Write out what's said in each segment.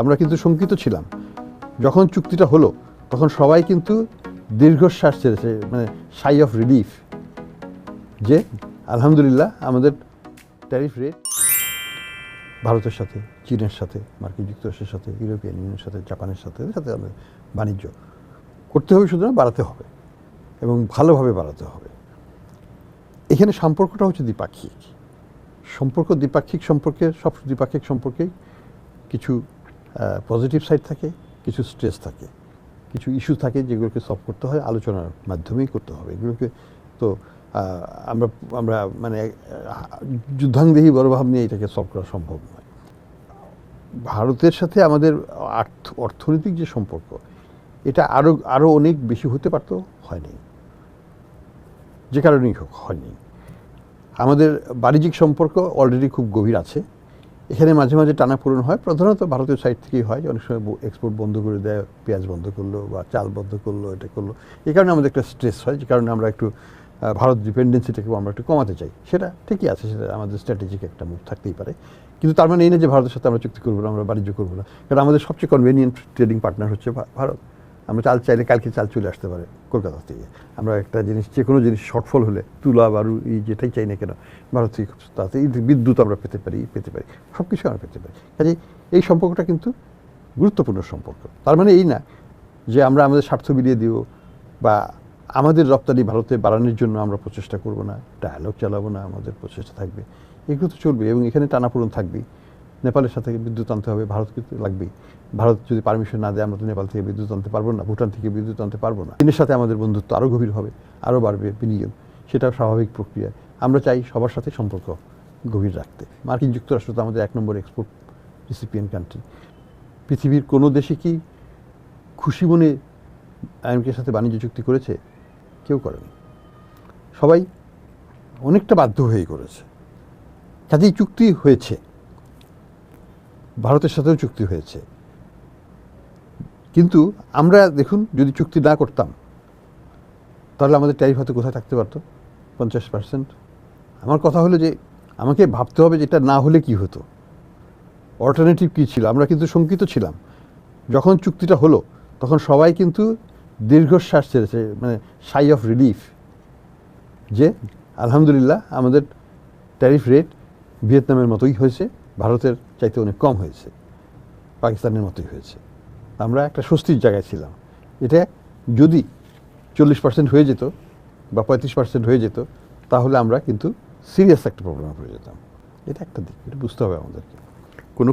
আমরা কিন্তু শঙ্কিত ছিলাম। যখন চুক্তিটা হলো তখন সবাই কিন্তু দীর্ঘশ্বাস ছেড়েছে, মানে সাই অফ রিলিফ, যে আলহামদুলিল্লাহ আমাদের ট্যারিফ রেট ভারতের সাথে, চীনের সাথে, মার্কিন যুক্তরাষ্ট্রের সাথে, ইউরোপিয়ান ইউনিয়নের সাথে, জাপানের সাথে আমাদের বাণিজ্য করতে হবে, শুধু না বাড়াতে হবে এবং ভালোভাবে বাড়াতে হবে। এখানে সম্পর্কটা হচ্ছে দ্বিপাক্ষিক সম্পর্কে সব দ্বিপাক্ষিক সম্পর্কেই কিছু পজিটিভ সাইড থাকে, কিছু স্ট্রেস থাকে, কিছু ইস্যু থাকে যেগুলোকে সলভ করতে হয় আলোচনার মাধ্যমেই করতে হবে। এগুলোকে তো আমরা মানে যুদ্ধাঙ্গদেহী বড়ভাব নিয়ে এটাকে সলভ করা সম্ভব নয়। ভারতের সাথে আমাদের অর্থনৈতিক যে সম্পর্ক, এটা আরও অনেক বেশি হতে পারতো, হয়নি, যে কারণেই হোক হয়নি। আমাদের বাণিজ্যিক সম্পর্ক অলরেডি খুব গভীর আছে। এখানে মাঝে মাঝে টানাপোড়েন হয়, প্রধানত ভারতের সাইড থেকেই হয়। অনেক সময় এক্সপোর্ট বন্ধ করে দেয়, পেঁয়াজ বন্ধ করলো বা চাল বন্ধ করলো, এটা করলো। এই কারণে আমাদের একটা স্ট্রেস হয়, যে কারণে আমরা একটু ভারত ডিপেন্ডেন্সিটাকে আমরা একটু কমাতে চাই। সেটা ঠিকই আছে, সেটা আমাদের স্ট্র্যাটেজিক একটা মুভ থাকতেই পারে। কিন্তু তার মানে এই না যে ভারতের সাথে আমরা চুক্তি করবো না, আমরা বাণিজ্য করবো না। কারণ আমাদের সবচেয়ে কনভেনিয়েন্ট ট্রেডিং পার্টনার হচ্ছে ভারত। আমরা চাল চাইলে কালকে চাল চলে আসতে পারে কলকাতা থেকে। আমরা একটা জিনিস, যে কোনো জিনিস শর্টফল হলে, তুলা বারু এই যেটাই চাই না কেন, ভারত থেকে খুব তাড়াতাড়ি বিদ্যুৎ আমরা পেতে পারি, সব কিছু আমরা পেতে পারি। কাজে এই সম্পর্কটা কিন্তু গুরুত্বপূর্ণ সম্পর্ক। তার মানে এই না যে আমরা আমাদের স্বার্থ বিলিয়ে দিব বা আমাদের রপ্তানি ভারতে বাড়ানোর জন্য আমরা প্রচেষ্টা করব না, ডায়ালগ চালাবো না, আমাদের প্রচেষ্টা থাকবে। এগুলো তো চলবে এবং এখানে টানাপোড়েন থাকবেই। নেপালের সাথে বিদ্যুৎ আনতে হবে, ভারত কিন্তু লাগবেই। ভারত যদি পারমিশন না দেয়, আমরা তো নেপাল থেকে বিদ্যুৎ আনতে পারবো না, ভুটান থেকে বিদ্যুৎ আনতে পারবো না। চীনের সাথে আমাদের বন্ধুত্ব আরও গভীর হবে, আরও বাড়বে বিনিয়োগ, সেটা স্বাভাবিক প্রক্রিয়া। আমরা চাই সবার সাথে সম্পর্ক গভীর রাখতে। মার্কিন যুক্তরাষ্ট্র তো আমাদের 1 নম্বর এক্সপোর্ট রিসিপিয়েন্ট কান্ট্রি। পৃথিবীর কোনো দেশে কি খুশি মনে আমেরিকার সাথে বাণিজ্য চুক্তি করেছে? কেউ করেনি। সবাই অনেকটা বাধ্য হয়েই করেছে। কাজেই চুক্তি হয়েছে, ভারতের সাথেও চুক্তি হয়েছে। কিন্তু আমরা দেখুন, যদি চুক্তি না করতাম তাহলে আমাদের ট্যারিফ হয়তো কোথায় থাকতে পারতো? 50%। আমার কথা হলো যে আমাকে ভাবতে হবে যে এটা না হলে কি হতো, অল্টারনেটিভ কী ছিল। আমরা কিন্তু শঙ্কিত ছিলাম। যখন চুক্তিটা হলো তখন সবাই কিন্তু দীর্ঘশ্বাস ছেড়েছে, মানে সাই অফ রিলিফ, যে আলহামদুলিল্লাহ আমাদের ট্যারিফ রেট ভিয়েতনামের মতোই হয়েছে, ভারতের চাইতে অনেক কম হয়েছে, পাকিস্তানের মতোই হয়েছে। আমরা একটা স্বস্তির জায়গায় ছিলাম। এটা যদি 40% হয়ে যেত বা 35% হয়ে যেত, তাহলে আমরা কিন্তু সিরিয়াস একটা প্রবলেমে পড়ে যেতাম। এটা একটা দিক, এটা বুঝতে হবে আমাদেরকে।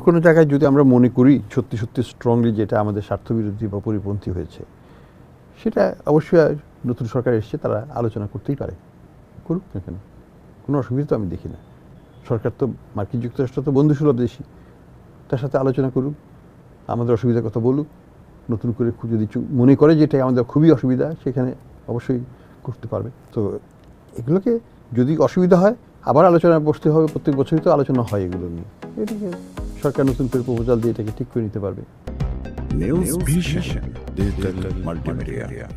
কোনো জায়গায় যদি আমরা মনে করি সত্যি সত্যি স্ট্রংলি যেটা আমাদের স্বার্থবিরোধী বা পরিপন্থী হয়েছে, সেটা অবশ্যই নতুন সরকার এসছে, তারা আলোচনা করতেই পারে, করুক না কেন, কোনো অসুবিধা তো আমি দেখি না। সরকার তো, মার্কিন যুক্তরাষ্ট্র তো বন্ধুসুলভ দেশই, তার সাথে আলোচনা করুক, আমাদের অসুবিধার কথা বলুক। নতুন করে যদি মনে করে যে এটা আমাদের খুবই অসুবিধা, সেখানে অবশ্যই করতে পারবে। তো এগুলোকে যদি অসুবিধা হয় আবার আলোচনায় বসতে হবে। প্রত্যেক বছরই তো আলোচনা হয় এগুলো নিয়ে। এটাকে সরকার নতুন করে প্রপোজাল দিয়ে এটাকে ঠিক করে নিতে পারবে। News vision digital multimedia.